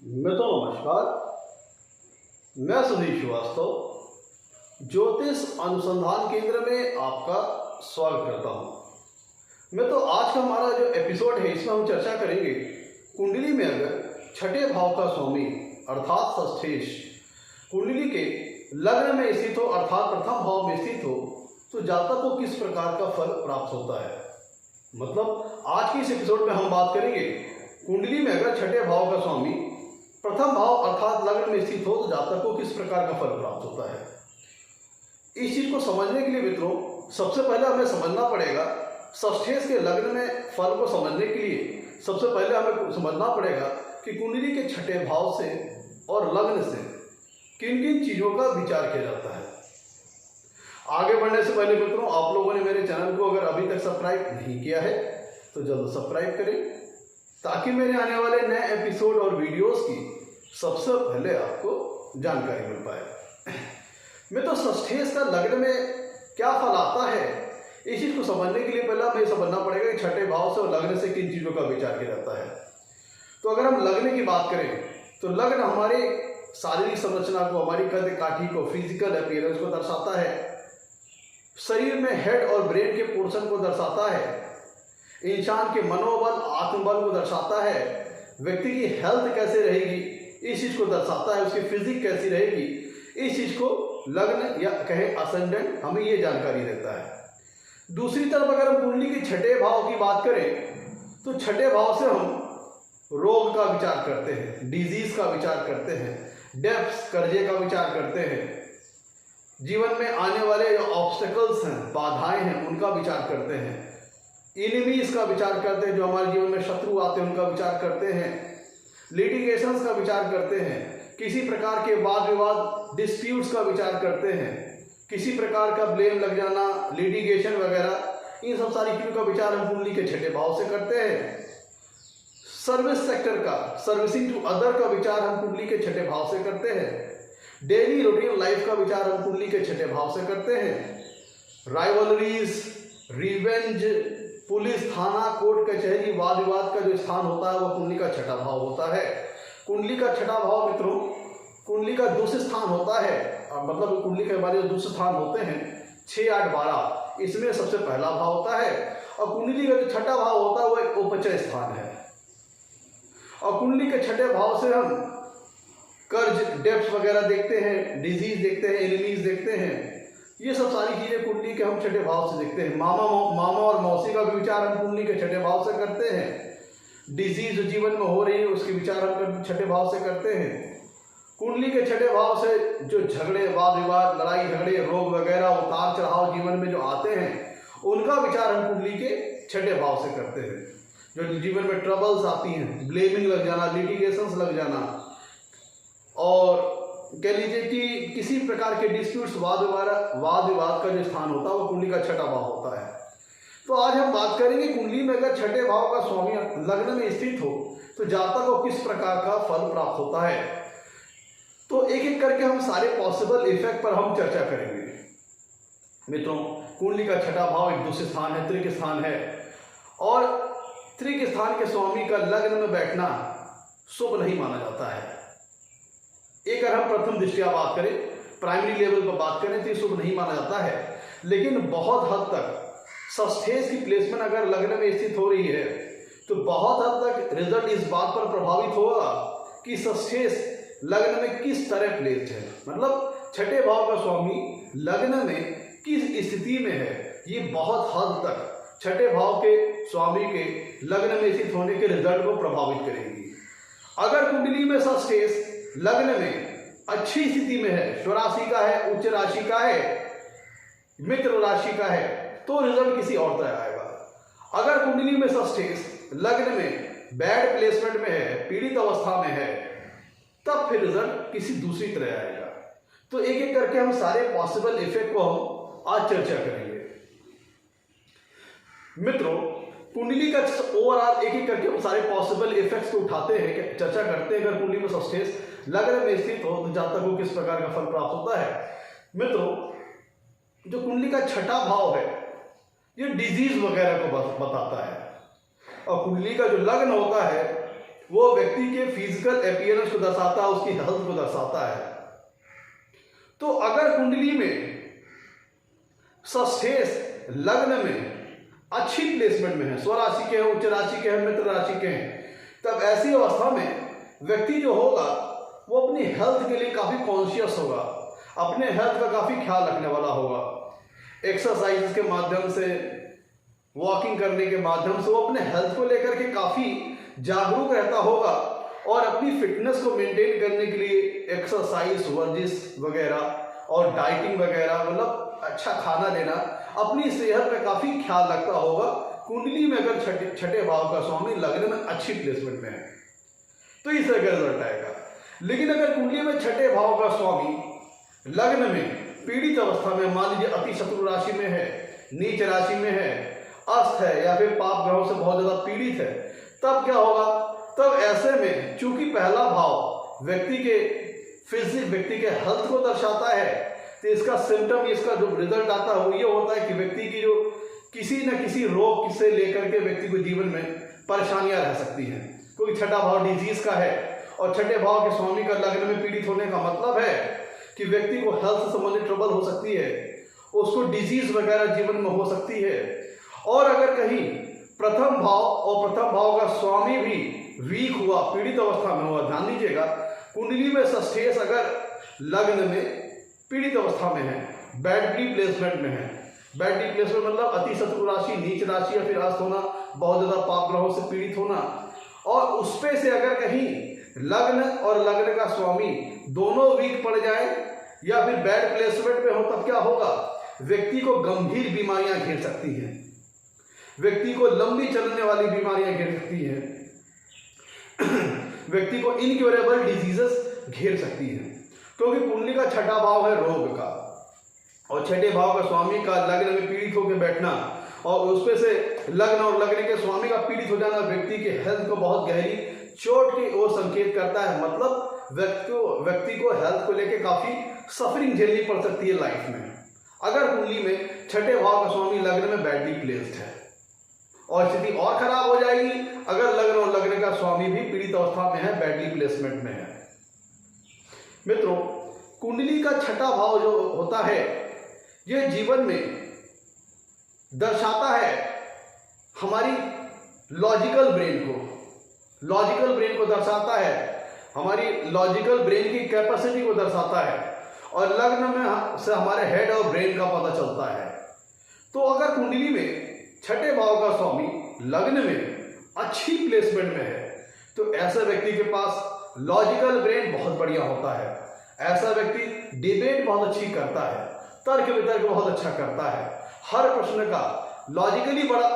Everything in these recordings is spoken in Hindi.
मित्रों नमस्कार। मैं सुधीर श्रीवास्तव ज्योतिष अनुसंधान केंद्र में आपका स्वागत करता हूं। मैं तो आज का हमारा जो एपिसोड है इसमें हम चर्चा करेंगे कुंडली में अगर छठे भाव का स्वामी अर्थात षष्ठेश कुंडली के लग्न में स्थित हो अर्थात प्रथम भाव में स्थित हो तो जातक को किस प्रकार का फल प्राप्त होता है। मतलब आज की इस एपिसोड में हम बात करेंगे कुंडली में अगर छठे भाव का स्वामी प्रथम भाव अर्थात लग्न में स्थित हो तो जातक को किस प्रकार का फल प्राप्त होता है। इस चीज को समझने के लिए मित्रों सबसे पहले हमें समझना पड़ेगा षष्ठेश के लग्न में फल को समझने के लिए सबसे पहले हमें समझना पड़ेगा कि कुंडली के छठे भाव से और लग्न से किन किन चीजों का विचार किया जाता है। आगे बढ़ने से पहले मित्रों आप लोगों ने मेरे चैनल को अगर अभी तक सब्सक्राइब नहीं किया है तो जल्द सब्सक्राइब करें ताकि मेरे आने वाले नए एपिसोड और वीडियोस की सबसे पहले आपको जानकारी मिल पाए। मैं तो षष्ठेश का लग्न में क्या फल आता है इस चीज को समझने के लिए पहले हमें समझना पड़ेगा कि छठे भाव से और लग्न से किन चीजों का विचार किया जाता है। तो अगर हम लग्न की बात करें तो लग्न हमारे शारीरिक संरचना को, हमारी कद काठी को, फिजिकल अपीयरेंस को दर्शाता है, शरीर में हेड और ब्रेन के पोर्शन को दर्शाता है, इंसान के मनोबल आत्मबल को दर्शाता है, व्यक्ति की हेल्थ कैसे रहेगी इस चीज को दर्शाता है, उसकी फिजिक कैसी रहेगी इस चीज को लग्न या कहे असेंडेंट हमें ये जानकारी देता है। दूसरी तरफ अगर हम कुंडली के छठे भाव की बात करें तो छठे भाव से हम रोग का विचार करते हैं, डिजीज का विचार करते हैं, डेब्ट्स कर्जे का विचार करते हैं, जीवन में आने वाले जो ऑब्स्टेकल्स हैं, बाधाएं हैं उनका विचार करते हैं, इनिमीज का विचार करते हैं, जो हमारे जीवन में शत्रु आते हैं उनका विचार करते हैं, लिटिगेशंस का विचार करते हैं, किसी प्रकार के वाद विवाद डिस्प्यूट्स का विचार करते हैं, किसी प्रकार का ब्लेम लग जाना, लिटिगेशन वगैरह, इन सब सारी चीजों का विचार हम कुंडली के छठे भाव से करते हैं। सर्विस सेक्टर का, सर्विसिंग टू अदर का विचार हम कुंडली के छठे भाव से करते हैं। डेली रूटीन लाइफ का विचार हम कुंडली के छठे भाव से करते हैं। राइवलरीज, रिवेंज, पुलिस, थाना, कोर्ट, कचहरी, वाद विवाद का जो स्थान होता है वह कुंडली का छठा भाव होता है। कुंडली का छठा भाव मित्रों कुंडली का दूसरा स्थान होता है, मतलब कुंडली के हमारे जो दूसरे स्थान होते हैं 6, 8, 12, इसमें सबसे पहला भाव होता है और कुंडली का जो छठा भाव होता है वह एक उपचय स्थान है। और कुंडली के छठे भाव से हम कर्ज, डेब्ट्स वगैरह देखते हैं, डिजीज देखते हैं, एनिमीज देखते हैं, ये सब सारी चीजें कुंडली के हम छठे भाव से देखते हैं। मामा और मौसी का भी विचार हम कुंडली के छठे भाव से करते हैं। डिजीज जो जीवन में हो रही है उसके विचार हम छठे भाव से करते हैं। कुंडली के छठे भाव से जो झगड़े, वाद विवाद, लड़ाई झगड़े, रोग वगैरह, उतार चढ़ाव जीवन में जो आते हैं उनका विचार हम कुंडली के छठे भाव से करते हैं। जो जीवन में ट्रबल्स आती हैं, ब्लेमिंग लग जाना, लिटिगेशंस लग जाना और कह लीजिए कि किसी प्रकार के डिस्प्यूट्स, वाद विवाद का जो स्थान होता है वो कुंडली का छठा भाव होता है। तो आज हम बात करेंगे कुंडली में अगर छठे भाव का स्वामी लग्न में स्थित हो तो जातक को किस प्रकार का फल प्राप्त होता है। तो एक एक करके हम सारे पॉसिबल इफेक्ट पर हम चर्चा करेंगे। मित्रों कुंडली का छठा भाव एक दूसरे स्थान है, त्रिक स्थान है और त्रिक स्थान के स्वामी का लग्न में बैठना शुभ नहीं माना जाता है। एक अगर हम प्रथम दृष्टिया बात करें, प्राइमरी लेवल पर बात करें तो ये शुभ नहीं माना जाता है, लेकिन बहुत हद तक षष्ठेश की प्लेसमेंट अगर लग्न में स्थित हो रही है तो बहुत हद तक रिजल्ट इस बात पर प्रभावित होगा कि षष्ठेश लग्न में किस तरह प्लेस्ड है, मतलब छठे भाव का स्वामी लग्न में किस स्थिति में है, ये बहुत हद तक छठे भाव के स्वामी के लग्न में स्थित होने के रिजल्ट को प्रभावित करेगी। अगर कुंडली में षष्ठेश लग्न में अच्छी स्थिति में है, स्वराशि का है, उच्च राशि का है, मित्र राशि का है तो रिजल्ट किसी और तरह आएगा। अगर कुंडली में षष्ठेश लग्न में बैड प्लेसमेंट में है, पीड़ित अवस्था में है, तब फिर रिजल्ट किसी दूसरी तरह आएगा। तो एक एक करके हम सारे पॉसिबल इफेक्ट को हम आज चर्चा करेंगे। मित्रों कुंडली का ओवरऑल एक एक करके हम सारे पॉसिबल इफेक्ट्स को उठाते हैं, चर्चा करते हैं। अगर कुंडली में षष्ठेश लग्न में स्थित हो तो जातक को किस प्रकार का फल प्राप्त होता है। मित्रों जो कुंडली का छठा भाव है ये डिजीज वगैरह को बताता है और कुंडली का जो लग्न होता है वो व्यक्ति के फिजिकल अपीयरेंस को दर्शाता है, उसकी हेल्थ को दर्शाता है। तो अगर कुंडली में षष्ठेश लग्न में अच्छी प्लेसमेंट में है, स्वराशि के हैं, उच्च राशि के हैं, मित्र राशि के हैं, तब ऐसी अवस्था में व्यक्ति जो होगा वो अपनी हेल्थ के लिए काफी कॉन्शियस होगा, अपने हेल्थ का काफी ख्याल रखने वाला होगा। एक्सरसाइज के माध्यम से, वॉकिंग करने के माध्यम से वो अपने हेल्थ को लेकर के काफी जागरूक रहता होगा और अपनी फिटनेस को मेंटेन करने के लिए एक्सरसाइज, वर्जिश वगैरह और डाइटिंग वगैरह, मतलब अच्छा खाना लेना, अपनी सेहत पे काफी ख्याल रखता होगा। कुंडली में अगर छठे भाव का स्वामी लग्न में अच्छी प्लेसमेंट में है तो इस तरह का रिजल्ट आएगा। लेकिन अगर कुंडली में छठे भाव का स्वामी लग्न में पीड़ित अवस्था में, मान लीजिए अति शत्रु राशि में है, नीच राशि में है, अस्त है या फिर पाप ग्रहों से बहुत ज्यादा पीड़ित है, तब क्या होगा? तब ऐसे में चूंकि पहला भाव व्यक्ति के फिजिक, व्यक्ति के हेल्थ को दर्शाता है, तो इसका सिम्टम, इसका जो रिजल्ट आता है वो ये होता है कि व्यक्ति की जो किसी न किसी रोग से लेकर के व्यक्ति को जीवन में परेशानियां रह सकती हैं, क्योंकि छठा भाव डिजीज का है और छठे भाव के स्वामी का लग्न में पीड़ित होने का मतलब है कि व्यक्ति को हेल्थ से संबंधित ट्रबल हो सकती है, उसको डिजीज वगैरह जीवन में हो सकती है। और अगर कहीं प्रथम भाव और प्रथम भाव का स्वामी भी वीक हुआ, पीड़ित अवस्था में हुआ, ध्यान दीजिएगा, कुंडली में षष्ठेश अगर लग्न में पीड़ित अवस्था में है, बैडली प्लेसमेंट में है, बैडली प्लेसमेंट मतलब अति शत्रु राशि, नीच राशि या फिर अस्त होना, बहुत ज्यादा पाप ग्रहों से पीड़ित होना, और उसपे से अगर कहीं लग्न और लग्न का स्वामी दोनों वीक पड़ जाए या फिर बैड प्लेसमेंट में हो, तब क्या होगा? व्यक्ति को गंभीर बीमारियां घेर सकती हैं, व्यक्ति को लंबी चलने वाली बीमारियां घेर सकती हैं, व्यक्ति को इनक्योरेबल डिजीजेस घेर सकती हैं, क्योंकि कुंडली का छठा भाव है रोग का, और छठे भाव का स्वामी का लग्न में पीड़ित होकर बैठना और उसपे से लग्न और लग्न के स्वामी का पीड़ित हो जाना व्यक्ति के हेल्थ को बहुत गहरी चोट की ओर संकेत करता है। मतलब व्यक्ति को हेल्थ को लेकर काफी सफरिंग झेलनी पड़ सकती है लाइफ में, अगर कुंडली में छठे भाव का स्वामी लग्न में बैडली प्लेस्ड है। और स्थिति और खराब हो जाएगी अगर लग्न और लग्न का स्वामी भी पीड़ित अवस्था में है, बैडली प्लेसमेंट में है। मित्रों, कुंडली का छठा भाव जो होता है यह जीवन में दर्शाता है हमारी लॉजिकल ब्रेन को दर्शाता है, हमारी लॉजिकल ब्रेन की कैपेसिटी को दर्शाता है, और लग्न में से हमारे हेड और ब्रेन का पता चलता है। तो अगर कुंडली में छठे भाव का स्वामी लग्न में अच्छी प्लेसमेंट में है तो ऐसे व्यक्ति के पास लॉजिकल ब्रेन बहुत बढ़िया होता है, ऐसा व्यक्ति डिबेट बहुत अच्छी करता है, तर्क वितर्क बहुत अच्छा करता है, हर प्रश्न का लॉजिकली बड़ा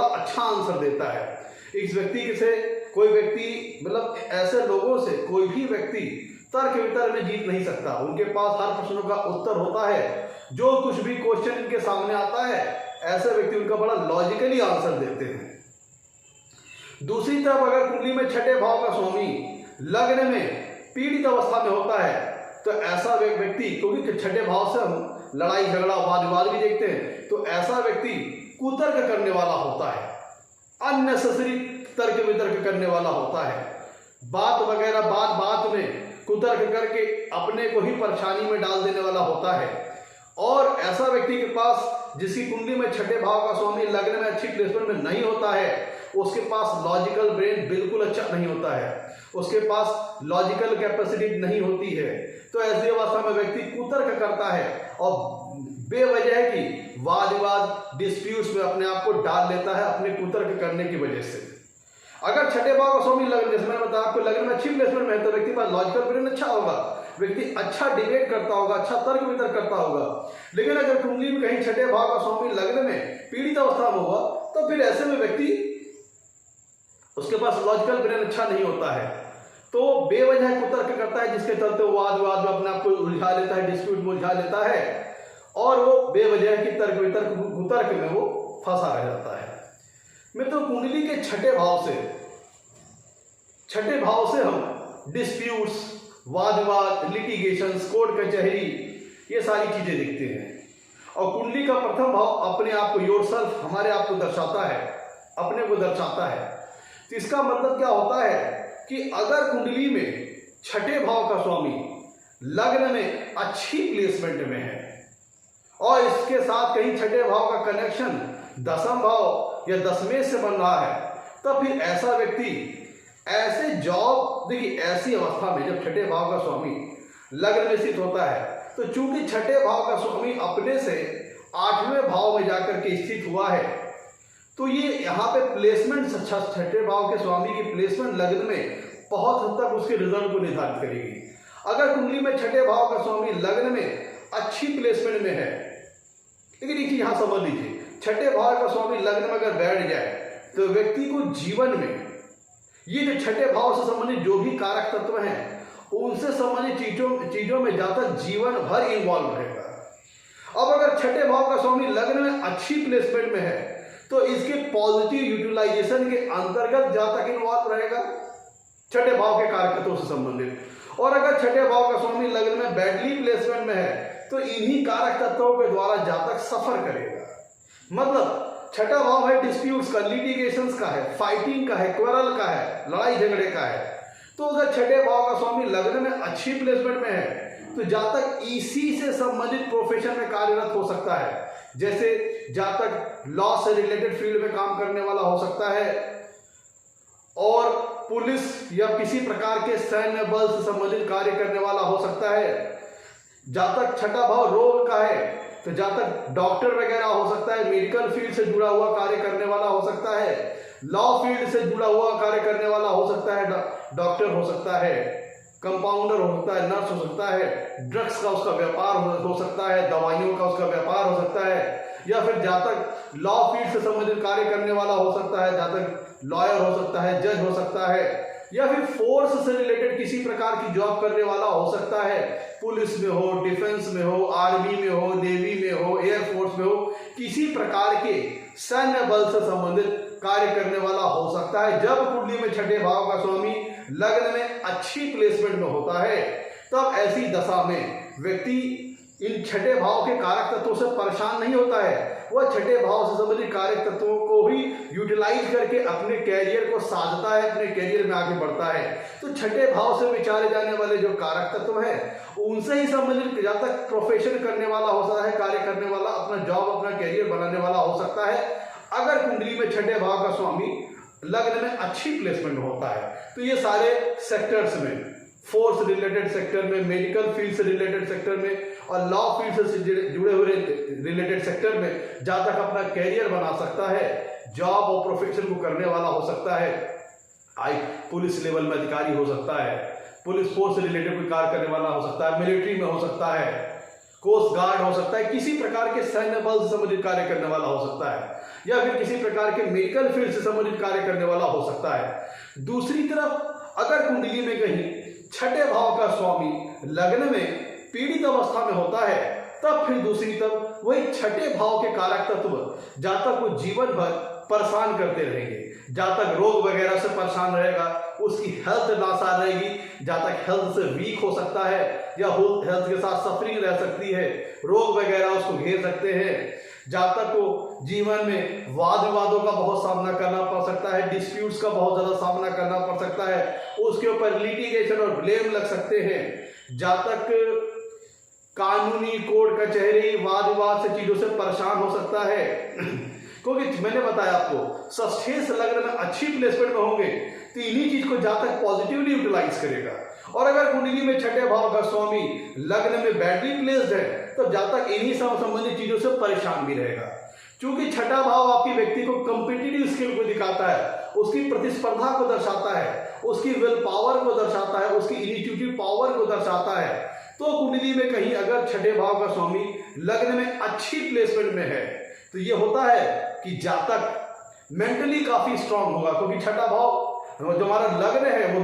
अच्छा आंसर देता है। इस व्यक्ति से कोई व्यक्ति, मतलब ऐसे लोगों से कोई भी व्यक्ति तर्क वितर्क में जीत नहीं सकता, उनके पास हर प्रश्नों का उत्तर होता है, जो कुछ भी क्वेश्चन इनके सामने आता है ऐसे व्यक्ति उनका बड़ा लॉजिकली आंसर देते हैं। दूसरी तरफ अगर कुंडली में छठे भाव का स्वामी लग्न में पीड़ित अवस्था में होता है तो ऐसा व्यक्ति, क्योंकि छठे भाव से हम लड़ाई झगड़ा वाद विवाद भी देखते हैं, तो ऐसा व्यक्ति कुतर्क करने वाला होता है, अननेसेसरी तर्क वितर्क करने वाला होता है, बात वगैरह बात में कुतर्क करके अपने को ही परेशानी में डाल देने वाला होता है। और ऐसा व्यक्ति के पास जिसकी कुंडली में छठे भाव का स्वामी लग्न में अच्छी प्लेसमेंट में नहीं होता है, उसके पास लॉजिकल ब्रेन बिल्कुल अच्छा नहीं होता है, उसके पास लॉजिकल कैपेसिटी नहीं होती है, तो ऐसी अवस्था में व्यक्ति कुतर्क करता है और बेवजह की वाद विवाद डिस्प्यूट्स में अपने आप को डाल लेता है अपने कुतर्क करने की वजह से। अगर छठे भाव का स्वामी लग्न, जैसे मैंने बताया आपको, लग्न में अच्छी प्लेसमेंट में है तो व्यक्ति के पास लॉजिकल ब्रेन अच्छा होगा, व्यक्ति अच्छा डिबेट करता होगा, अच्छा तर्क वितर्क करता होगा। लेकिन अगर कुंडली में कहीं छठे भाव का स्वामी लग्न में पीड़ित अवस्था में होगा तो फिर ऐसे में व्यक्ति, उसके पास लॉजिकल ब्रेन अच्छा नहीं होता है, तो बेवजह कुतर्क करता है, जिसके चलते वो वाद विवाद में अपने आप को उलझा लेता है, डिस्प्यूट में उलझा लेता है और वो बेवजह की तर्क वितर्क कुतर्क में वो फंसा रह जाता है। मित्रों, कुंडली के छठे भाव से हम डिस्प्यूट्स, वाद विवाद, लिटिगेशन, कोर्ट कचहरी, ये सारी चीजें देखते हैं। और कुंडली का प्रथम भाव अपने आप को, योरसेल्फ, हमारे आप को दर्शाता है, अपने को दर्शाता है। तो इसका मतलब क्या होता है कि अगर कुंडली में छठे भाव का स्वामी लग्न में अच्छी प्लेसमेंट में है और इसके साथ कहीं छठे भाव का कनेक्शन दसम भाव या दसवें से बन रहा है, तब फिर ऐसा व्यक्ति ऐसे जॉब, देखिए ऐसी अवस्था में जब छठे भाव का स्वामी लग्न में स्थित होता है, तो चूंकि छठे भाव का स्वामी अपने से आठवें भाव में जाकर के स्थित हुआ है, तो ये यहाँ पे प्लेसमेंट छठे भाव के स्वामी की प्लेसमेंट लग्न में बहुत हद तक उसके रिजल्ट को निर्धारित करेगी। अगर कुंडली में छठे भाव का स्वामी लग्न में अच्छी प्लेसमेंट में है, लेकिन एक चीज यहां समझ लीजिए, छठे भाव का स्वामी लग्न में अगर बैठ जाए तो व्यक्ति को जीवन में ये जो छठे भाव से संबंधित जो भी कारक तत्व हैं उनसे संबंधित चीजों में ज्यादा जीवन भर इन्वॉल्व रहेगा। अब अगर छठे भाव का स्वामी लग्न में अच्छी प्लेसमेंट में है तो इसके पॉजिटिव यूटिलाइजेशन के अंतर्गत जहां तक इन्वॉल्व रहेगा छठे भाव के कारकत्वों से संबंधित, और अगर छठे भाव का स्वामी लग्न में बैडली प्लेसमेंट में है तो इन्हीं कारक तत्वों के द्वारा जातक सफर करेगा। मतलब छठा भाव है डिस्प्यूट्स का, लिटिगेशंस का है, फाइटिंग का है, क्वरल का है, लड़ाई झगड़े का है। तो अगर छठे भाव का स्वामी लग्न में अच्छी प्लेसमेंट में है तो जातक इसी से संबंधित प्रोफेशन में कार्यरत हो सकता है। जैसे जातक लॉ से रिलेटेड फील्ड में काम करने वाला हो सकता है, और पुलिस या किसी प्रकार के सैन्य बल से संबंधित कार्य करने वाला हो सकता है। जातक छठा भाव रोग का है तो जातक डॉक्टर वगैरह हो सकता है, मेडिकल फील्ड से जुड़ा हुआ कार्य करने वाला हो सकता है, लॉ फील्ड से जुड़ा हुआ कार्य करने वाला हो सकता है, डॉक्टर हो सकता है, कंपाउंडर हो सकता है, नर्स हो सकता है, ड्रग्स का उसका व्यापार हो सकता है, दवाइयों का उसका व्यापार हो सकता है, या फिर जातक लॉ फील्ड से संबंधित कार्य करने वाला हो सकता है, जातक लॉयर हो सकता है, जज हो सकता है, या फिर फोर्स से रिलेटेड किसी प्रकार की जॉब करने वाला हो सकता है, पुलिस में हो, डिफेंस में हो, आर्मी में हो, नेवी में हो, एयरफोर्स में हो, किसी प्रकार के सैन्य बल से संबंधित कार्य करने वाला हो सकता है। जब कुंडली में छठे भाव का स्वामी लग्न में अच्छी प्लेसमेंट में होता है तब ऐसी दशा में व्यक्ति इन छठे भाव के कारक तत्वों से परेशान नहीं होता है, वह छठे भाव से संबंधित कारक तत्वों को ही यूटिलाइज करके अपने कैरियर को साधता है, अपने कैरियर में आगे बढ़ता है। तो छठे भाव से विचारे जाने वाले जो कारक तत्व हैं उनसे ही संबंधित जब तक प्रोफेशन करने वाला हो सकता है, कार्य करने वाला, अपना जॉब, अपना कैरियर बनाने वाला हो सकता है। अगर कुंडली में छठे भाव का स्वामी लग्न में अच्छी प्लेसमेंट होता है तो ये सारे सेक्टर्स में, फोर्स रिलेटेड सेक्टर में, मेडिकल फील्ड से रिलेटेड सेक्टर में और लॉ फील्ड से जुड़े हुए रिलेटेड सेक्टर में जातक अपना कैरियर बना सकता है, जॉब और प्रोफेशन को करने वाला हो सकता है। पुलिस लेवल में अधिकारी हो सकता है, पुलिस फोर्स से रिलेटेड कोई कार्य करने वाला हो सकता है, मिलिट्री में हो सकता है, कोस्ट गार्ड हो सकता है, किसी प्रकार के सैन्य बल से संबंधित कार्य करने वाला हो सकता है, या फिर किसी प्रकार के मेडिकल फील्ड से संबंधित कार्य करने वाला हो सकता है। दूसरी तरफ अगर कुंडली में कहीं छठे भाव का स्वामी लग्न में पीड़ित अवस्था में होता है तब फिर दूसरी तरफ वही छठे भाव के कारक तत्व जातक को जीवन भर परेशान करते रहेंगे। जातक रोग वगैरह से परेशान रहेगा, उसकी हेल्थ नासार रहेगी, जातक हेल्थ से वीक हो सकता है या हेल्थ के साथ सफरिंग रह सकती है, रोग वगैरह उसको घेर सकते हैं। जातक को जीवन में वाद विवादों का बहुत सामना करना पड़ सकता है, डिस्प्यूट्स का बहुत ज्यादा सामना करना पड़ सकता है, उसके ऊपर लिटिगेशन और ब्लेम लग सकते हैं। जातक कानूनी कोर्ट कचहरी वाद विवाद से चीजों से परेशान हो सकता है क्योंकि मैंने बताया आपको षष्ठेश लग्न में अच्छी प्लेसमेंट में होंगे तो इन्हीं चीज को जातक पॉजिटिवली यूटिलाइज करेगा। और अगर कुंडली में छठे भाव का स्वामी लग्न में बैडली प्लेस्ड है तो जातक इन्हीं संबंधित चीजों से परेशान भी रहेगा। क्योंकि छठा भाव आपकी व्यक्ति को कंपिटिटिव स्किल को दिखाता है, उसकी प्रतिस्पर्धा को दर्शाता है, उसकी विल पावर को दर्शाता है, उसकी इनिशिएटिव पावर को दर्शाता है। तो कुंडली में कहीं अगर छठे भाव का स्वामी लग्न में अच्छी प्लेसमेंट में है तो ये होता है कि जातक मेंटली काफी स्ट्रांग होगा, क्योंकि छठा भाव जो हमारा लग्न है वो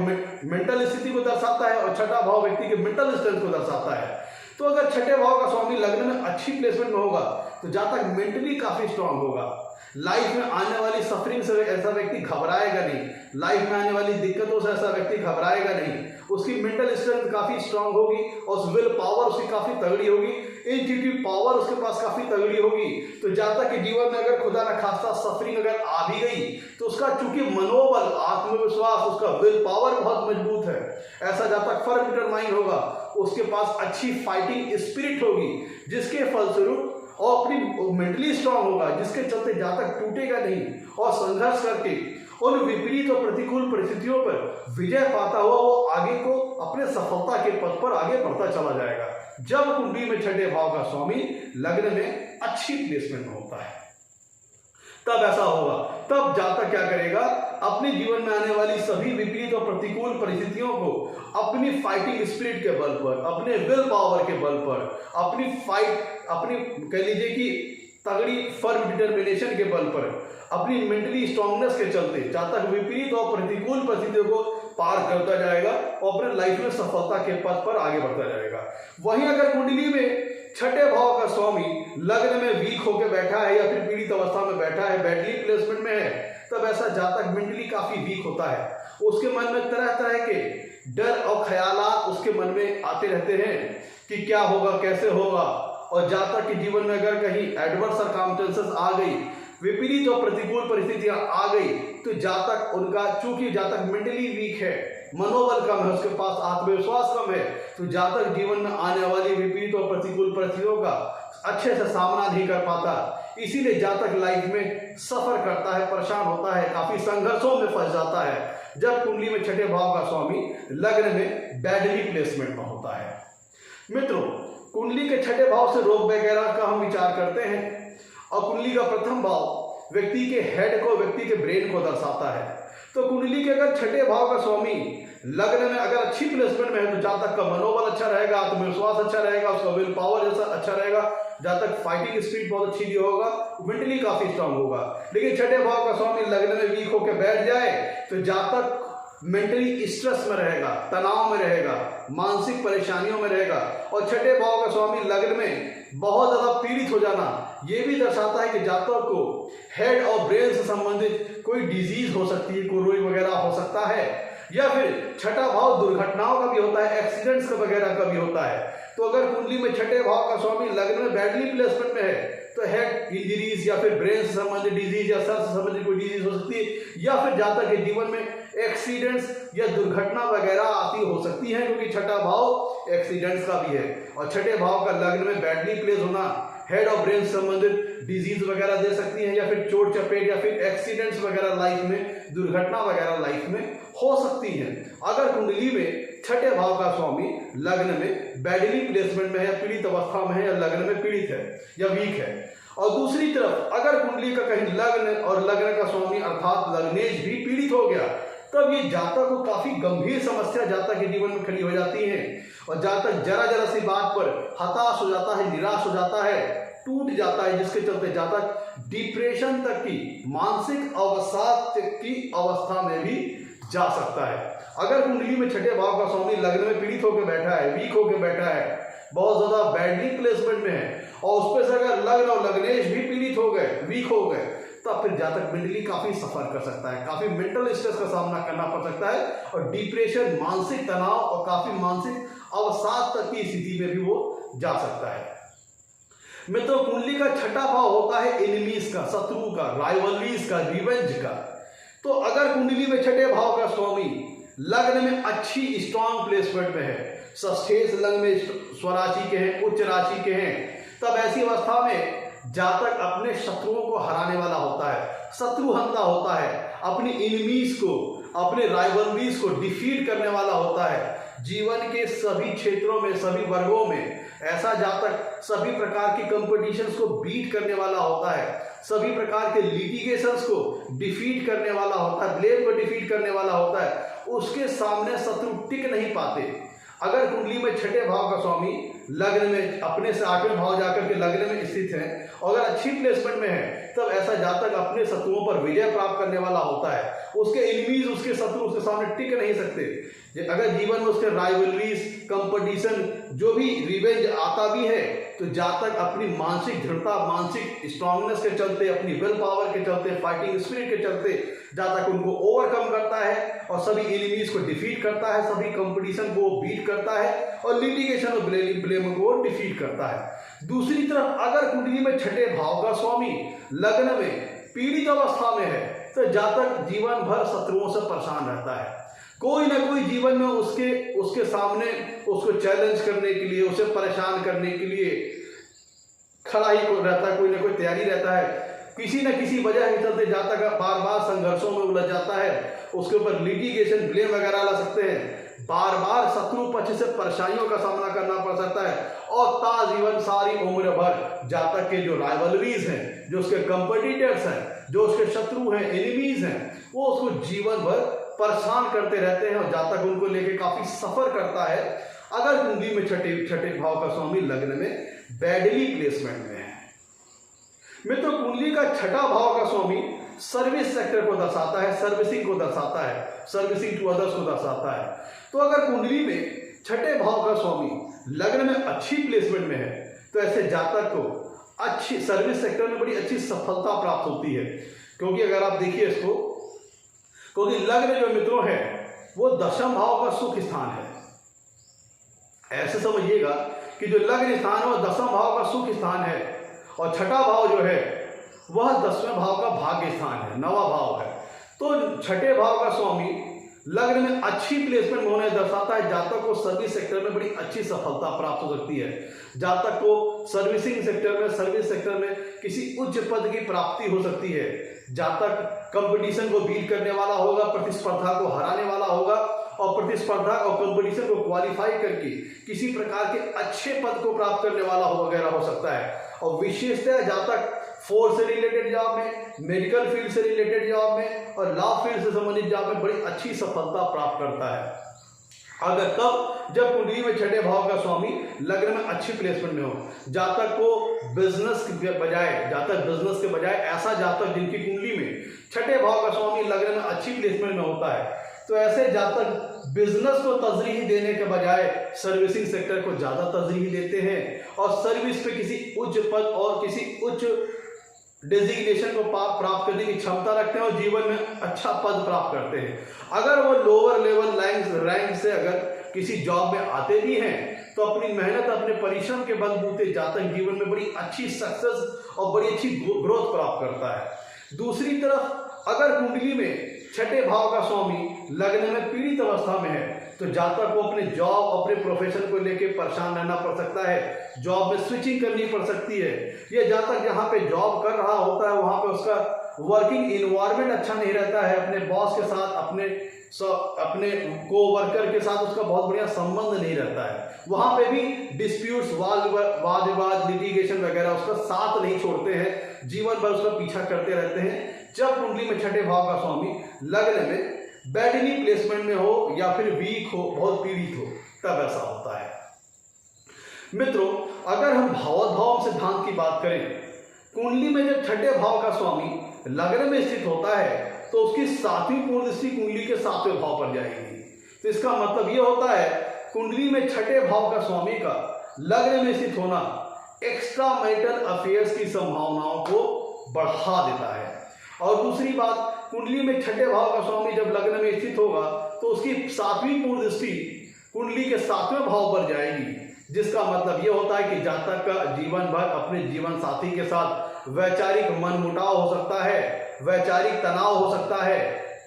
मेंटल स्थिति को दर्शाता है और छठा भाव व्यक्ति के मेंटल स्ट्रेंथ को दर्शाता है। तो अगर छठे भाव का स्वामी लग्न में अच्छी प्लेसमेंट में होगा तो जातक मेंटली काफी स्ट्रांग होगा। लाइफ में आने वाली सफरिंग से ऐसा व्यक्ति घबराएगा नहीं, लाइफ में आने वाली दिक्कतों से ऐसा व्यक्ति घबराएगा नहीं, उसकी मेंटल स्ट्रेंथ काफी स्ट्रांग होगी और विल पावर उसकी काफी तगड़ी होगी, इंट्यूटिव पावर उसके पास काफी तगड़ी होगी। तो जहाँ तक कि जीवन में अगर खुदा न खास्ता सफरिंग अगर आ भी गई तो उसका चूंकि मनोबल, आत्मविश्वास, उसका विल पावर बहुत मजबूत है, ऐसा जहाँ तक फर्म डिटरमाइंड होगा, उसके पास अच्छी फाइटिंग स्पिरिट होगी, जिसके फलस्वरूप और अपनी मेंटली स्ट्रांग होगा, जिसके चलते जहाँ तक टूटेगा नहीं और संघर्ष करके उन विपरीत और प्रतिकूल परिस्थितियों पर विजय पाता हुआ वो आगे को अपने सफलता के पथ पर आगे बढ़ता चला जाएगा। जब कुंडली में छठे भाव का स्वामी लग्न में अच्छी प्लेसमेंट में होता है तब ऐसा होगा। तब जातक क्या करेगा, अपने जीवन में आने वाली सभी विपरीत और प्रतिकूल परिस्थितियों को अपनी फाइटिंग स्पिरिट के बल पर, अपने विल पावर के बल पर, अपनी कह लीजिए कि तगड़ी फर्म डिटर्मिनेशन के बल पर, अपनी मेंटली स्ट्रांगनेस के चलते जातक विपरीत और प्रतिकूल परिस्थितियों को पार करता जाएगा और अपने लाइफ में सफलता के पथ पर आगे बढ़ता जाएगा। वहीं अगर कुंडली में छठे भाव का स्वामी लग्न में वीक होकर बैठा है या फिर पीड़ित अवस्था में बैठा है, बैडली प्लेसमेंट में है, तब ऐसा जातक मेंटली काफी वीक होता है। उसके मन में तरह तरह के डर और ख्यालात उसके मन में आते रहते हैं कि क्या होगा, कैसे होगा। और जातक के जीवन में अगर कहीं एडवर्स सर्कमस्टेंसेस आ गई, विपरीत और प्रतिकूल परिस्थितियां आ गई, तो जातक उनका, चूंकि जातक मेंटली वीक है, मनोबल कम है, उसके पास आत्मविश्वास कम है, तो जातक जीवन में आने वाली विपरीत और प्रतिकूल परिस्थितियों का अच्छे से सामना नहीं कर पाता। इसीलिए जातक लाइफ में सफर करता है, परेशान होता है, काफी संघर्षों में फंस जाता है जब कुंडली में छठे भाव का स्वामी लग्न में बैडली प्लेसमेंट में होता है। मित्रों, कुंडली के छठे भाव से रोग वगैरह का हम विचार करते हैं और कुंडली का प्रथम भाव व्यक्ति के हेड को, व्यक्ति के ब्रेन को दर्शाता है। तो कुंडली के अगर छठे भाव का स्वामी लग्न में अगर अच्छी प्लेसमेंट में है तो जातक का मनोबल अच्छा रहेगा, आत्मविश्वास अच्छा रहेगा, उसका विल पावर जैसा अच्छा रहेगा, जातक फाइटिंग स्पिरिट बहुत अच्छी भी होगा, मेंटली काफी स्ट्रांग होगा। लेकिन छठे भाव का स्वामी लग्न में वीक होकर बैठ जाए तो जातक मेंटली स्ट्रेस में रहेगा, तनाव में रहेगा, मानसिक परेशानियों में रहेगा। और छठे भाव का स्वामी लग्न में बहुत ज्यादा पीड़ित हो जाना यह भी दर्शाता है कि जातक को हेड और ब्रेन से संबंधित कोई डिजीज हो सकती है, कोई रोग वगैरह हो सकता है, या फिर छठा भाव दुर्घटनाओं का भी होता है, एक्सीडेंट्स का वगैरह का भी होता है। तो अगर कुंडली में छठे भाव का स्वामी लग्न में बैडली प्लेसमेंट में है तो हेड इंजरीज या फिर ब्रेन से संबंधित डिजीज या सर से संबंधित कोई डिजीज हो सकती है, या फिर जातक के जीवन में एक्सीडेंट्स या दुर्घटना वगैरह आती हो सकती है, क्योंकि छठा भाव एक्सीडेंट्स का भी है। और छठे भाव का लग्न में बैडली प्लेस होना हेड और ब्रेन से संबंधित डिजीज वगैरह दे सकती है, या फिर चोट चपेट या फिर एक्सीडेंट्स वगैरह लाइफ में, दुर्घटना वगैरह लाइफ में हो सकती है अगर कुंडली में छठे भाव का स्वामी लग्न में बैडली प्लेसमेंट में है, पीड़ित अवस्था में है, या लग्न में पीड़ित है या वीक है। और दूसरी तरफ अगर कुंडली का कहीं लग्न और लग्न का स्वामी अर्थात लग्नेश भी पीड़ित हो गया, तब ये जातक को काफी गंभीर समस्या जातक के जीवन में खड़ी हो जाती है और जातक जरा जरा सी बात पर हताश हो जाता है, निराश हो जाता है, टूट जाता है, जिसके चलते जातक डिप्रेशन तक की, मानसिक अवसाद की अवस्था में भी जा सकता है। अगर कुंडली में छठे भाव का स्वामी लग्न में पीड़ित होकर बैठा है, वीक होकर बैठा है, बहुत ज्यादा बैडली प्लेसमेंट में है, और उस पर से अगर लग्न और लग्नेश भी पीड़ित हो गए, वीक हो गए, तब फिर जातक मेंटली काफी सफर कर सकता है, काफी मेंटल स्ट्रेस का सामना करना पड़ सकता है और डिप्रेशन, मानसिक तनाव और काफी मानसिक अवसाद तक की स्थिति में भी वो जा सकता है। मित्रों, कुंडली का छठा भाव होता है एनिमीज का, शत्रु का, राइवलरीज का, रिवेंज का। तो अगर कुंडली में छठे भाव का स्वामी लग्न में अच्छी स्ट्रांग प्लेसमेंट में है, षष्ठेश लग्न में स्वराशि के हैं, उच्च राशि के हैं, तब ऐसी अवस्था में जातक अपने शत्रुओं को हराने वाला होता है, शत्रुहंता होता है, अपनी एनिमीज को, अपने राइवलरीज को डिफीट करने वाला होता है। जीवन के सभी क्षेत्रों में, सभी वर्गों में ऐसा जातक सभी प्रकार की कंपटीशंस को बीट करने वाला होता है, सभी प्रकार के लिटिगेशंस को डिफीट करने वाला होता है, ब्लेम को डिफीट करने वाला होता है। उसके सामने शत्रु टिक नहीं पाते। अगर कुंडली में छठे भाव का स्वामी लग्न में अपने से आठवें भाव जाकर के लग्न में स्थित है और अगर अच्छी प्लेसमेंट में है तब ऐसा जातक अपने शत्रुओं पर विजय प्राप्त करने वाला होता है। उसके एनिमीज, उसके शत्रु उसके सामने टिक नहीं सकते। अगर जीवन में उसके राइवलरीज, कंपटीशन, जो भी रिवेंज आता भी है, तो जातक अपनी मानसिक दृढ़ता, मानसिक स्ट्रांगनेस के चलते, अपनी विल पावर के चलते, फाइटिंग स्पिरिट के चलते जातक उनको ओवरकम करता है और सभी एनिमीज को डिफीट करता है, सभी कंपटीशन को बीट करता है और लिटिगेशन और ब्लेम को डिफीट करता है। दूसरी तरफ अगर कुंडली में छठे भाव का स्वामी लग्न में पीड़ित अवस्था में है, तो जातक जीवन भर शत्रुओं से परेशान रहता है। कोई ना कोई जीवन में उसके सामने उसको चैलेंज करने के लिए, उसे परेशान करने के लिए खड़ा ही रहता है, कोई ना कोई तैयारी रहता है। किसी न किसी वजह के चलते जातक बार बार संघर्षों में उलझ जाता है, उसके ऊपर लिटिगेशन, ब्लेम वगैरह ला सकते हैं, बार बार शत्रु पक्ष से परेशानियों का सामना करना पड़ सकता है और ताजीवन सारी उम्र भर जातक के जो राइवलरीज हैं, जो उसके कंपटीटर्स हैं, जो उसके शत्रु हैं, एनिमीज हैं, वो उसको जीवन भर परेशान करते रहते हैं और जातक उनको लेके काफी सफर करता है अगर कुंडली में छठे भाव का स्वामी लग्न में बैडली प्लेसमेंट में है। मित्रों, कुंडली का छठा भाव का स्वामी सर्विस सेक्टर को दर्शाता है, सर्विसिंग को दर्शाता है, सर्विसिंग टू अदर्स को दर्शाता है। तो अगर कुंडली में छठे भाव का स्वामी लग्न में अच्छी प्लेसमेंट में है, तो ऐसे जातक को अच्छी सर्विस सेक्टर में बड़ी अच्छी सफलता प्राप्त होती है। क्योंकि अगर आप देखिए इसको, क्योंकि लग्न जो मित्रों है वो दशम भाव का सुख स्थान है। ऐसे समझिएगा कि जो लग्न स्थान है वो दशम भाव का सुख स्थान है और छठा भाव जो है वह 10वें भाव का भाग्य स्थान है, नवा भाव है। तो छठे भाव का स्वामी लग्न में अच्छी प्लेसमेंट होने दर्शाता है जातक को सर्विस सेक्टर में बड़ी अच्छी सफलता प्राप्त हो सकती है। जातक को सर्विसिंग सेक्टर में, सर्विस सेक्टर में किसी उच्च पद की प्राप्ति हो सकती है। जातक कंपटीशन को बीट करने वाला होगा, प्रतिस्पर्धा को हराने वाला होगा और प्रतिस्पर्धा और कंपटीशन को क्वालिफाई करके किसी प्रकार के अच्छे पद को प्राप्त करने वाला वगैरह हो सकता है। और विशेषतः जातक फोर्स से रिलेटेड जॉब में, मेडिकल फील्ड से रिलेटेड जॉब में और लॉ फील्ड से संबंधित जॉब में बड़ी अच्छी सफलता प्राप्त करता है। अगर कब, जब कुंडली में छठे भाव का स्वामी लग्न में अच्छी प्लेसमेंट में हो। जातक को बिजनेस के बजाय ऐसा जातक जिनकी कुंडली में छठे भाव का स्वामी लग्न में अच्छी प्लेसमेंट में होता है, तो ऐसे जातक बिजनेस को तरजीह देने के बजाय सर्विसिंग सेक्टर को ज्यादा तरजीह देते हैं और सर्विस पे किसी उच्च पद और किसी उच्च डेजिग्नेशन को प्राप्त करने की क्षमता रखते हैं और जीवन में अच्छा पद प्राप्त करते हैं। अगर वो लोअर लेवल रैंक से अगर किसी जॉब में आते भी हैं, तो अपनी मेहनत, अपने परिश्रम के बलबूते जातक जीवन में बड़ी अच्छी सक्सेस और बड़ी अच्छी ग्रोथ प्राप्त करता है। दूसरी तरफ अगर कुंडली में छठे भाव का स्वामी लग्न में पीड़ित अवस्था में है, तो जातक को अपने जॉब, अपने प्रोफेशन को लेकर परेशान रहना पड़ सकता है, जॉब में स्विचिंग करनी पड़ सकती है। ये जातक जहाँ पे जॉब कर रहा होता है वहाँ पे उसका वर्किंग इन्वायरमेंट अच्छा नहीं रहता है, अपने बॉस के साथ, अपने कोवर्कर के साथ उसका बहुत बढ़िया संबंध नहीं रहता है। वहाँ पे भी डिस्प्यूट्स, वाद विवाद, लिटिगेशन वगैरह उसका साथ नहीं छोड़ते हैं, जीवन भर उसका पीछा करते रहते हैं। जब कुंडली में छठे भाव का स्वामी लग्न में बैडली प्लेसमेंट में हो या फिर वीक हो, बहुत पीड़ित हो, तब ऐसा होता है। मित्रों, अगर हम भावोद्भाव सिद्धांत की बात करें, कुंडली में जब छठे भाव का स्वामी लग्न में स्थित होता है तो उसकी 7वीं पूर्ण दृष्टि कुंडली के 7वें भाव पर जाएगी। तो इसका मतलब यह होता है कुंडली में छठे भाव का स्वामी का लग्न में स्थित होना एक्स्ट्रा मैरिटल अफेयर्स की संभावनाओं को बढ़ा देता है। और दूसरी बात, कुंडली में छठे भाव का स्वामी जब लग्न में स्थित होगा तो उसकी 7वीं पूर्ण दृष्टि कुंडली के 7वें भाव पर जाएगी, जिसका मतलब यह होता है कि जातक का जीवन भर अपने जीवन साथी के साथ वैचारिक मनमुटाव हो सकता है, वैचारिक तनाव हो सकता है,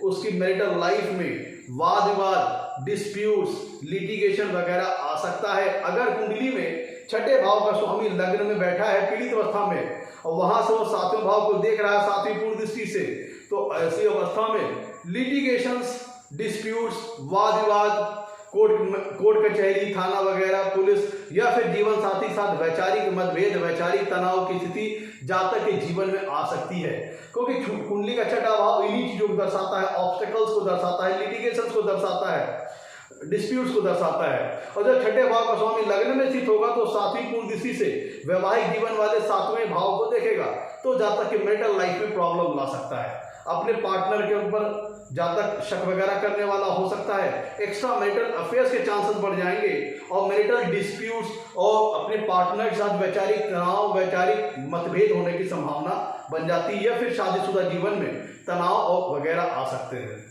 उसकी मैरिटल लाइफ में वाद विवाद, डिस्प्यूट्स, लिटिगेशन वगैरह आ सकता है। अगर कुंडली में छठे भाव का स्वामी लग्न में बैठा है पीड़ित अवस्था में और वहां से वो 7वें भाव को देख रहा है 7वीं पूर्ण दृष्टि से, तो ऐसी अवस्था में लिटिगेशंस, डिस्प्यूट्स, वाद विवाद, कोर्ट कचहरी, थाना वगैरह, पुलिस या फिर जीवन साथी के साथ वैचारिक मतभेद, वैचारिक तनाव की स्थिति जातक के जीवन में आ सकती है। क्योंकि कुंडली का छठा भाव इन्हीं चीजों को दर्शाता है, ऑब्स्टेकल्स को दर्शाता है, लिटिगेशंस को दर्शाता है। डिस्प्यूट्स को दर्शाता है। और जब छठे भाव का स्वामी लग्न में स्थित होगा तो सातवीं पूर्ण दृष्टि से वैवाहिक जीवन वाले सातवें भाव को देखेगा, तो जातक के मैरिटल लाइफ में प्रॉब्लम ला सकता है, अपने पार्टनर के ऊपर जातक शक वगैरह करने वाला हो सकता है, एक्स्ट्रा मैरिटल अफेयर्स के चांसेस बढ़ जाएंगे और मैरिटल डिस्प्यूट्स और अपने पार्टनर के साथ वैचारिक तनाव, वैचारिक मतभेद होने की संभावना बन जाती है, या फिर शादीशुदा जीवन में तनाव और वगैरह आ सकते हैं।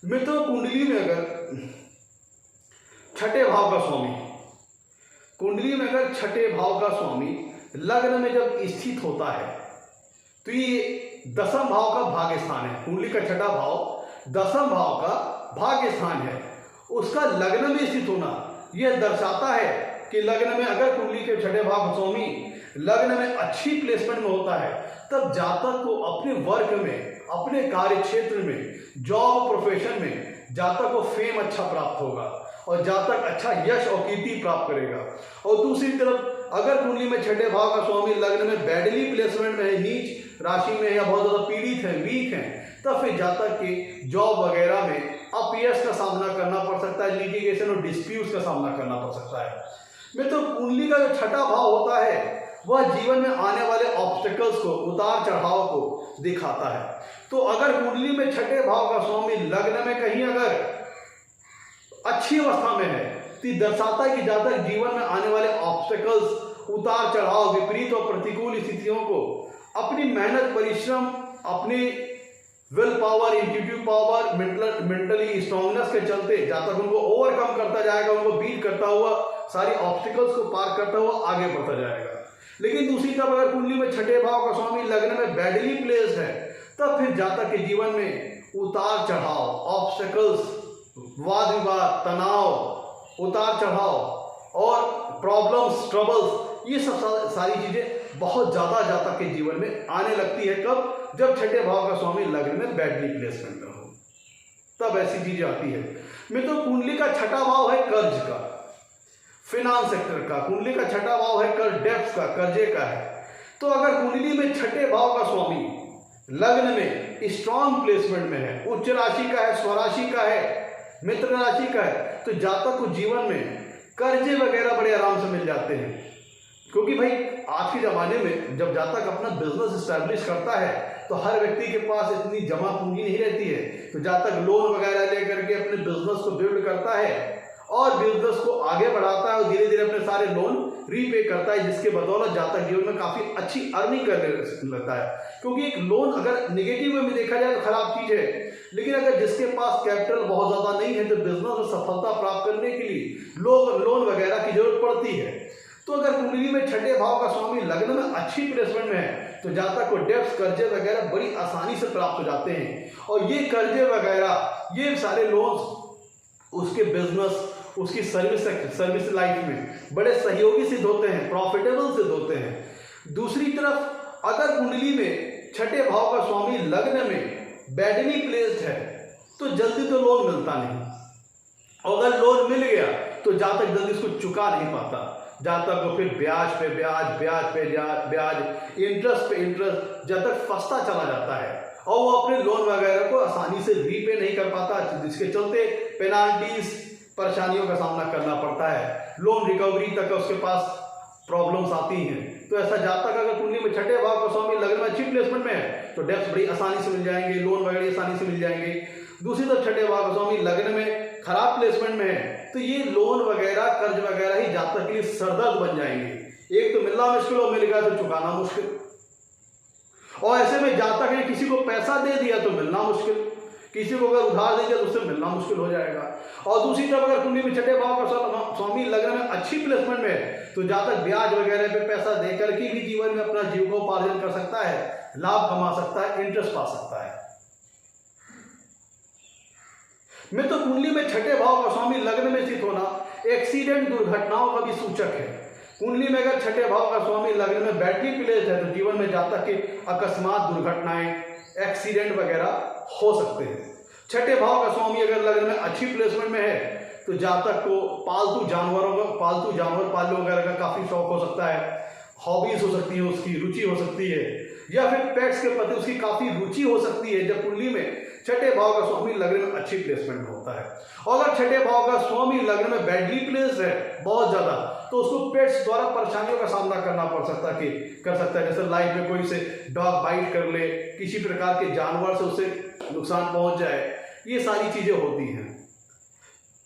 मित्रों, कुंडली में अगर छठे भाव का स्वामी, कुंडली में अगर छठे भाव का स्वामी लग्न में जब स्थित होता है तो ये दसम भाव का भाग्य स्थान है। कुंडली का छठा भाव दसम भाव का भाग्य स्थान है। उसका लग्न में स्थित होना यह दर्शाता है कि लग्न में अगर कुंडली के छठे भाव का स्वामी लग्न में अच्छी प्लेसमेंट में होता है, तब जातक को अपने वर्क में, अपने कार्य क्षेत्र में, जॉब प्रोफेशन में जातक को फेम अच्छा प्राप्त होगा और जातक अच्छा यश और कीर्ति प्राप्त करेगा। और दूसरी तरफ अगर कुंडली में छठे भाव का स्वामी लग्न में बैडली प्लेसमेंट में है, नीच राशि में है या बहुत ज्यादा पीड़ित है, वीक है, तब फिर जातक के जॉब वगैरह में अपयश का सामना करना पड़ सकता है, लिटिगेशन और डिस्प्यूट्स का सामना करना पड़ सकता है। मित्रों, कुंडली का जो छठा भाव होता है वह जीवन में आने वाले ऑब्स्टेकल्स को, उतार चढ़ाव को दिखाता है। तो अगर कुंडली में छठे भाव का स्वामी लग्न में कहीं अगर अच्छी अवस्था में है तो दर्शाता है कि जातक जीवन में आने वाले ऑब्स्टेकल्स, उतार चढ़ाव, विपरीत और प्रतिकूल स्थितियों को अपनी मेहनत, परिश्रम, अपनी will power, intuitive power, mentally strongness के चलते जातक उनको ओवरकम करता जाएगा, उनको बीट करता हुआ, सारी ऑब्स्टिकल्स को पार करता हुआ आगे बढ़ता जाएगा। लेकिन दूसरी तरफ अगर कुंडली में छठे भाव का स्वामी लग्न में बैडली प्लेस्ड है, तब फिर जातक के जीवन में उतार चढ़ाव, ऑब्स्टिकल्स, वाद विवाद, तनाव, उतार चढ़ाव और प्रॉब्लम्स, ट्रबल्स, ये सब सारी चीजें बहुत ज्यादा जातक के जीवन में आने लगती है। कब? जब छठे भाव का स्वामी लग्न में बैडली प्लेसमेंट में हो, तब ऐसी चीजें आती है। मित्रों, कुंडली का छठा भाव है कर्ज का, फिनांस सेक्टर का। कुंडली का छठा भाव है कर्ज, डेब्ट्स का, कर्जे का है। तो अगर कुंडली में छठे भाव का स्वामी लग्न में स्ट्रॉन्ग प्लेसमेंट में है, उच्च राशि का है, स्वराशि का है, मित्र राशि का है, तो जातक को जीवन में कर्जे वगैरह बड़े आराम से मिल जाते हैं। क्योंकि भाई आज के ज़माने में जब जातक अपना बिजनेस इस्टेब्लिश करता है तो हर व्यक्ति के पास इतनी जमा पूंजी नहीं रहती है, तो जातक लोन वगैरह लेकर के अपने बिजनेस को बिल्ड करता है और बिजनेस को आगे बढ़ाता है और धीरे धीरे अपने सारे लोन रीपे करता है, जिसके बदौलत जातक जीवन में काफ़ी अच्छी अर्निंग करने लगता है। क्योंकि एक लोन अगर निगेटिव वे में देखा जाए तो खराब चीज़ है, लेकिन अगर जिसके पास कैपिटल बहुत ज़्यादा नहीं है तो बिजनेस में सफलता प्राप्त करने के लिए लोन वगैरह की जरूरत पड़ती है। तो अगर कुंडली में छठे भाव का स्वामी लग्न में अच्छी प्लेसमेंट में है तो जातक को डेब्ट्स, कर्जे वगैरह बड़ी आसानी से प्राप्त हो जाते हैं। और ये कर्जे वगैरह, ये सारे लोन्स उसके बिजनेस, उसकी सर्विस लाइफ में बड़े सहयोगी सिद्ध होते हैं, प्रॉफिटेबल सिद्ध होते हैं। दूसरी तरफ अगर कुंडली में छठे भाव का स्वामी लग्न में बैडली प्लेस्ड है तो जल्दी तो लोन मिलता नहीं, और अगर लोन मिल गया तो जातक जल्दी उसको चुका नहीं पाता। जातक को फिर ब्याज पे ब्याज, ब्याज पे ब्याज, इंटरेस्ट पे इंटरेस्ट, जातक फंसता चला जाता है और वो अपने लोन वगैरह को आसानी से रीपे नहीं कर पाता, जिसके चलते पेनाल्टीज, परेशानियों का सामना करना पड़ता है। लोन रिकवरी तक उसके पास प्रॉब्लम्स आती हैं। तो ऐसा जातक अगर कुंडली में छठे भाव का स्वामी लग्न में अच्छी प्लेसमेंट में है तो डेब्ट्स बड़ी आसानी से मिल जाएंगे, लोन वगैरह आसानी से मिल जाएंगे। दूसरी तरफ छठे भाव का स्वामी लग्न में खराब प्लेसमेंट में है तो ये लोन वगैरह, कर्ज वगैरह ही जातक के लिए सरदर्द बन जाएंगे। एक तो मिलना मुश्किल और मिल गया तो चुकाना मुश्किल, और ऐसे में जातक ने किसी को पैसा दे दिया तो मिलना मुश्किल, किसी को अगर उधार दे दिया तो उससे मिलना मुश्किल हो जाएगा। और दूसरी तरफ अगर कुंडली में छठे भाव का स्वामी लग्न में अच्छी प्लेसमेंट में है तो जातक ब्याज वगैरह पे पैसा देकर के भी जीवन में अपना जीविकोपार्जन कर सकता है, लाभ कमा सकता है, इंटरेस्ट पा सकता है। मित्र, कुंडली में छठे भाव का स्वामी लग्न में स्थित होना एक्सीडेंट, दुर्घटनाओं का भी सूचक है। कुंडली में अगर छठे भाव का स्वामी लग्न में बैडली प्लेस्ड है तो जीवन में जातक के अकस्मात दुर्घटनाएं, एक्सीडेंट वगैरह हो सकते हैं। छठे भाव का स्वामी अगर लग्न में अच्छी प्लेसमेंट में है तो जातक को पालतू जानवर पालने वगैरह का काफी शौक हो सकता है, हॉबीज हो सकती है, उसकी रुचि हो सकती है, या फिर पेट्स के प्रति उसकी काफी रुचि हो सकती है। जब कुंडली में छठे भाव का स्वामी लग्न में अच्छी प्लेसमेंट में होता है। और अगर छठे भाव का स्वामी लग्न में बैडली प्लेस्ड है बहुत ज्यादा, तो उसको पेट्स द्वारा परेशानियों का सामना करना पड़ सकता है जैसे लाइफ में कोई से डॉग बाइट कर ले, किसी प्रकार के जानवर से उसे नुकसान पहुंच जाए, ये सारी चीजें होती हैं।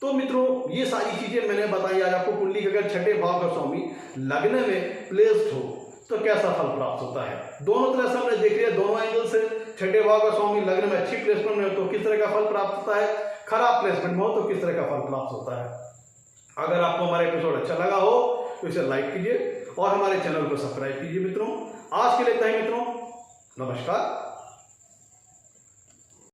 तो मित्रों, ये सारी चीजें मैंने बताई आज आपको। कुंडली के अगर छठे भाव का स्वामी लग्न में प्लेस्ड हो तो कैसा फल प्राप्त होता है। दोनों तरह से हमने देख लिया, दोनों एंगल से। छठे भाव का स्वामी लग्न में अच्छी प्लेसमेंट में हो तो किस तरह का फल प्राप्त होता है, खराब प्लेसमेंट में हो तो किस तरह का फल प्राप्त होता है। अगर आपको हमारा एपिसोड अच्छा लगा हो तो इसे लाइक कीजिए और हमारे चैनल को सब्सक्राइब कीजिए। मित्रों, आज के लिए इतना ही मित्रों, नमस्कार।